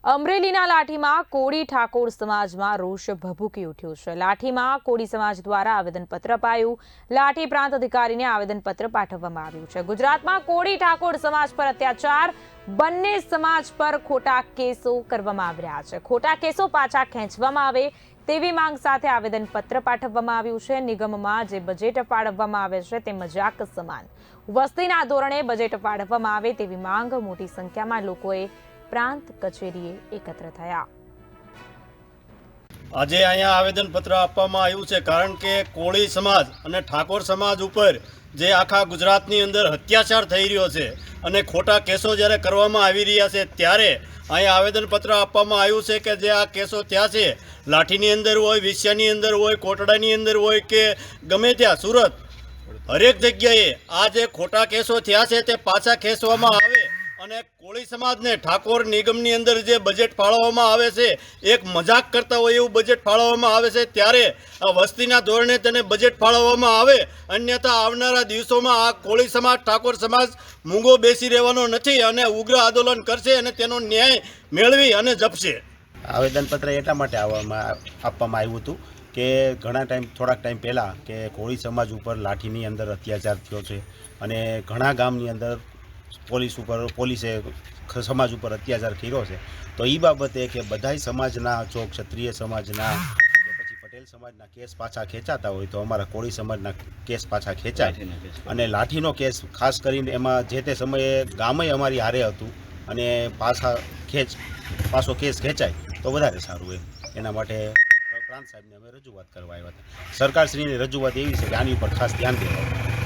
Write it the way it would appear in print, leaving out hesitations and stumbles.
અમરેલીના લાઠીમાં કોળી ઠાકોર સમાજમાં રોષ ભભૂકી ઉઠ્યો છે। લાઠીમાં કોળી સમાજ દ્વારા આવેદનપત્ર અપાયું। લાઠી પ્રાંત અધિકારીને આવેદનપત્ર પાઠવવામાં આવ્યું છે। ગુજરાતમાં કોળી ઠાકોર સમાજ પર અત્યાચાર, બંને સમાજ પર ખોટા કેસો કરવામાં આવી રહ્યા છે। ખોટા કેસો પાછા ખેંચવામાં આવે તેવી માંગ સાથે આવેદનપત્ર પાઠવવામાં આવ્યું છે। નિગમમાં જે બજેટ ફાળવવામાં આવે છે તે મજાક સમાન વસ્તીના ધોરણે બજેટ ફાળવવામાં આવે તેવી માંગ મોટી સંખ્યામાં લોકોએ પ્રાંત કચેરીએ એકત્ર થયા। આજે અહીંયા આવેદનપત્ર આપવામાં આવ્યું છે કારણ કે કોળી સમાજ અને ઠાકોર સમાજ ઉપર જે આખા ગુજરાતની અંદર અત્યાચાર થઈ રહ્યો છે અને ખોટા કેસો જ્યારે કરવામાં આવી રહ્યા છે ત્યારે અહીંયા આવેદનપત્ર આપવામાં આવ્યું છે કે જે આ કેસો થયા છે લાઠીની અંદર હોય, વિછિયાની અંદર હોય, કોટડાની અંદર હોય કે ગમે ત્યાં સુરત હરેક જગ્યાએ આ જે ખોટા કેસો થયા છે તે પાછા ખેંચવામાં આવે અને કોળી સમાજને ઠાકોર નિગમની અંદર જે બજેટ ફાળવવામાં આવે છે એક મજાક કરતા હોય એવું બજેટ ફાળવવામાં આવે છે ત્યારે આ વસ્તીના ધોરણે તેને બજેટ ફાળવવામાં આવે, અન્યથા આવનારા દિવસોમાં આ કોળી સમાજ, ઠાકોર સમાજ મૂંગો બેસી રહેવાનો નથી અને ઉગ્ર આંદોલન કરશે અને તેનો ન્યાય મેળવી અને જપશે। આવેદનપત્ર એટલા માટે આપવામાં આવ્યું હતું કે થોડાક ટાઈમ પહેલાં કે કોળી સમાજ ઉપર લાઠીની અંદર અત્યાચાર થયો છે અને ઘણા ગામની અંદર પોલીસે સમાજ ઉપર અત્યાચાર કર્યો છે। તો એ બાબતે કે બધાય સમાજના, જો ક્ષત્રિય સમાજના કે પછી પટેલ સમાજના કેસ પાછા ખેંચાતા હોય તો અમારા કોળી સમાજના કેસ પાછા ખેંચાય અને લાઠીનો કેસ ખાસ કરીને એમાં જે તે સમયે ગામે અમારી હારે હતું અને પાછો કેસ ખેંચાય તો વધારે સારું એના માટે પ્રાંત સાહેબને અમે રજૂઆત કરવા આવ્યા હતા। સરકારશ્રીની રજૂઆત એવી છે કે આની ઉપર ખાસ ધ્યાન દેવાનું।